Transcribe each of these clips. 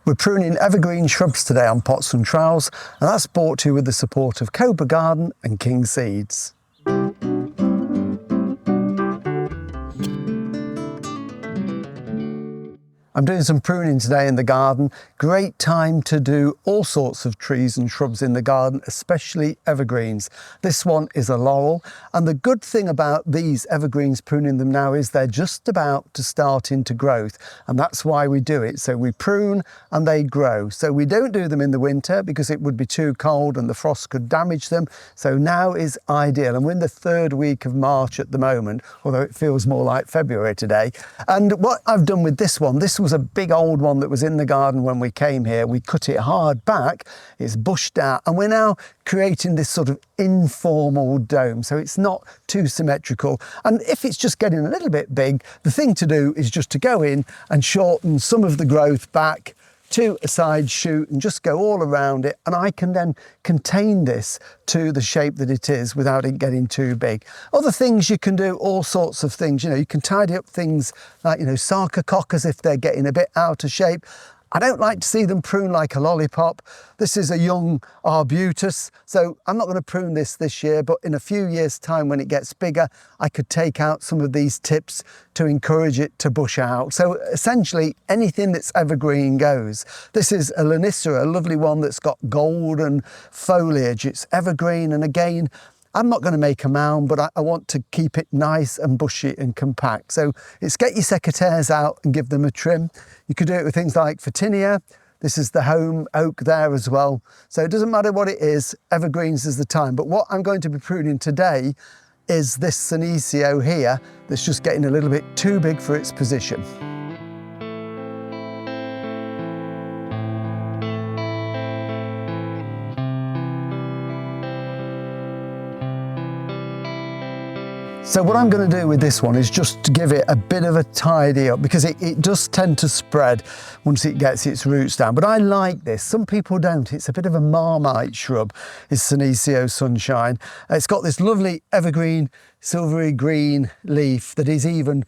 We're pruning evergreen shrubs today on Pots and Trowels, and that's brought to you with the support of Cobra Garden and King Seeds. I'm doing some pruning today in the garden. Great time to do all sorts of trees and shrubs in the garden, especially evergreens. This one is a laurel, and the good thing about these evergreens, pruning them now, is they're just about to start into growth, and that's why we do it. So we prune and they grow. So we don't do them in the winter because it would be too cold and the frost could damage them. So now is ideal, and we're in the third week of March at the moment, although it feels more like February today. And what I've done with this was a big old one that was in the garden when we came here. We cut it hard back, it's bushed out, and we're now creating this sort of informal dome, so it's not too symmetrical. And if it's just getting a little bit big, the thing to do is just to go in and shorten some of the growth back to a side shoot and just go all around it, and I can then contain this to the shape that it is without it getting too big. Other things you can do, all sorts of things, you can tidy up things like, sarcococcus if they're getting a bit out of shape. I don't like to see them prune like a lollipop. This is a young arbutus, so I'm not going to prune this year, but in a few years' time when it gets bigger, I could take out some of these tips to encourage it to bush out. So essentially anything that's evergreen goes. This is a Lonicera, a lovely one that's got golden foliage. It's evergreen, and again, I'm not going to make a mound, but I want to keep it nice and bushy and compact. So it's get your secateurs out and give them a trim. You could do it with things like Photinia. This is the home oak there as well. So it doesn't matter what it is, evergreens is the time. But what I'm going to be pruning today is this Senecio here that's just getting a little bit too big for its position. So what I'm going to do with this one is just to give it a bit of a tidy up, because it does tend to spread once it gets its roots down. But I like this. Some people don't. It's a bit of a Marmite shrub, is Senecio Sunshine. It's got this lovely evergreen silvery green leaf that is even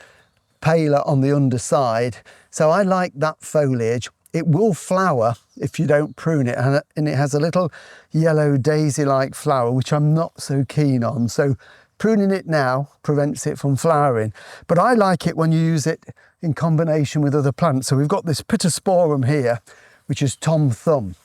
paler on the underside. So I like that foliage. It will flower if you don't prune it, and it has a little yellow daisy-like flower, which I'm not so keen on. So pruning it now prevents it from flowering, but I like it when you use it in combination with other plants. So we've got this Pittosporum here, which is Tom Thumb,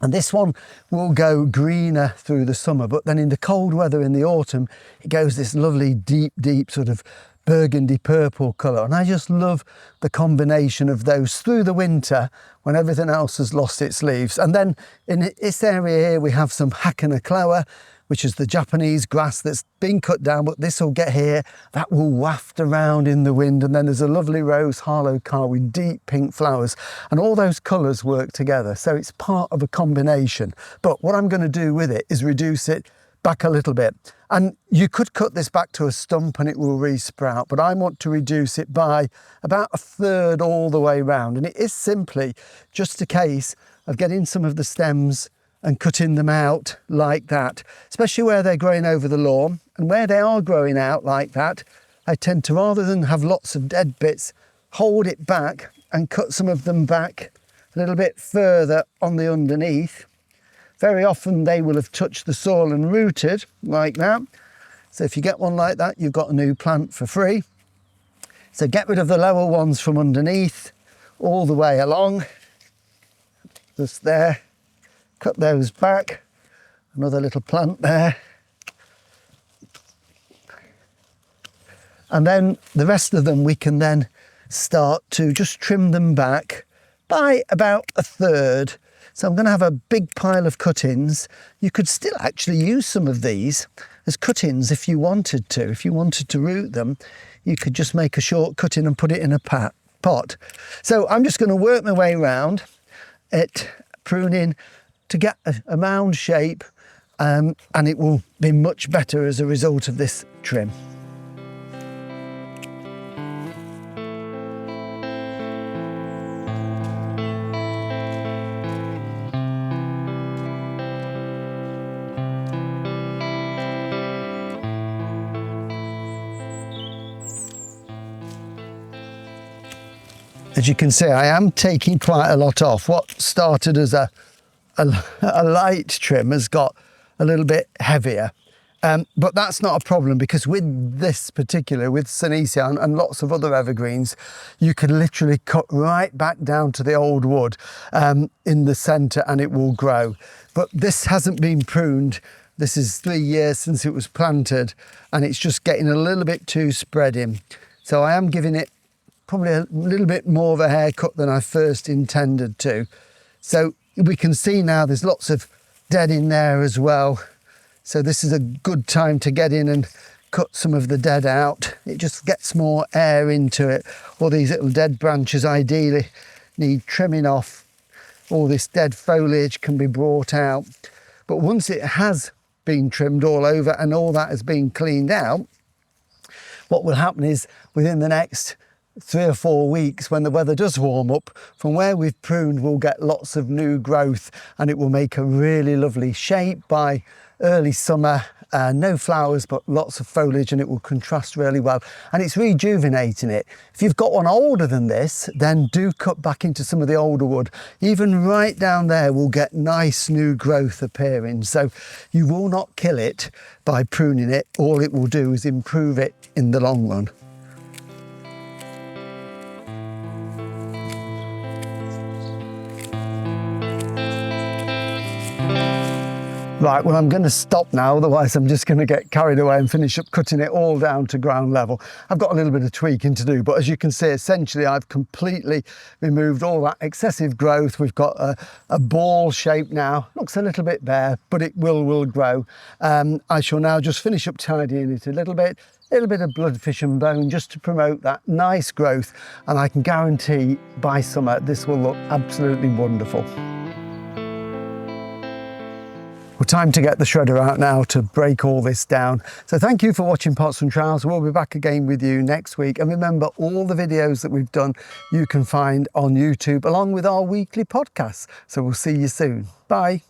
and this one will go greener through the summer, but then in the cold weather in the autumn, it goes this lovely deep sort of burgundy purple colour, and I just love the combination of those through the winter when everything else has lost its leaves. And then in this area here we have some Hakanakloa, which is the Japanese grass that's been cut down, but this will get here, that will waft around in the wind. And then there's a lovely rose harlow with deep pink flowers, and all those colours work together. So it's part of a combination. But what I'm going to do with it is reduce it back a little bit. And you could cut this back to a stump and it will re-sprout, but I want to reduce it by about 1/3 all the way round. And it is simply just a case of getting some of the stems and cutting them out like that, especially where they're growing over the lawn. And where they are growing out like that, I tend to, rather than have lots of dead bits, hold it back and cut some of them back a little bit further on the underneath. Very often they will have touched the soil and rooted like that. So if you get one like that, you've got a new plant for free. So get rid of the lower ones from underneath all the way along, just there. Cut those back, another little plant there. And then the rest of them we can then start to just trim them back by about 1/3. So I'm going to have a big pile of cuttings. You could still actually use some of these as cuttings if you wanted to. If you wanted to root them, you could just make a short cutting and put it in a pot. So I'm just going to work my way around it, pruning to get a mound shape, and it will be much better as a result of this trim. As you can see, I am taking quite a lot off. What started as a light trim has got a little bit heavier. But that's not a problem, because with this particular, with Senecio and lots of other evergreens, you can literally cut right back down to the old wood in the centre and it will grow. But this hasn't been pruned. This is 3 years since it was planted and it's just getting a little bit too spreading. So I am giving it probably a little bit more of a haircut than I first intended to. So we can see now there's lots of dead in there as well. So this is a good time to get in and cut some of the dead out. It just gets more air into it. All these little dead branches ideally need trimming off. All this dead foliage can be brought out. But once it has been trimmed all over and all that has been cleaned out, what will happen is within the next 3 or 4 weeks, when the weather does warm up, from where we've pruned, we'll get lots of new growth and it will make a really lovely shape by early summer. No flowers, but lots of foliage, and it will contrast really well. And it's rejuvenating it. If you've got one older than this, then do cut back into some of the older wood. Even right down there will get nice new growth appearing. So you will not kill it by pruning it. All it will do is improve it in the long run. Right, well, I'm going to stop now, otherwise I'm just going to get carried away and finish up cutting it all down to ground level. I've got a little bit of tweaking to do, but as you can see, essentially I've completely removed all that excessive growth. We've got a ball shape now. Looks a little bit bare, but it will grow. I shall now just finish up tidying it a little bit of bloodfish and bone just to promote that nice growth, and I can guarantee by summer this will look absolutely wonderful. Well, time to get the shredder out now to break all this down. So thank you for watching Pots and Trowels. We'll be back again with you next week. And remember, all the videos that we've done, you can find on YouTube along with our weekly podcasts. So we'll see you soon. Bye.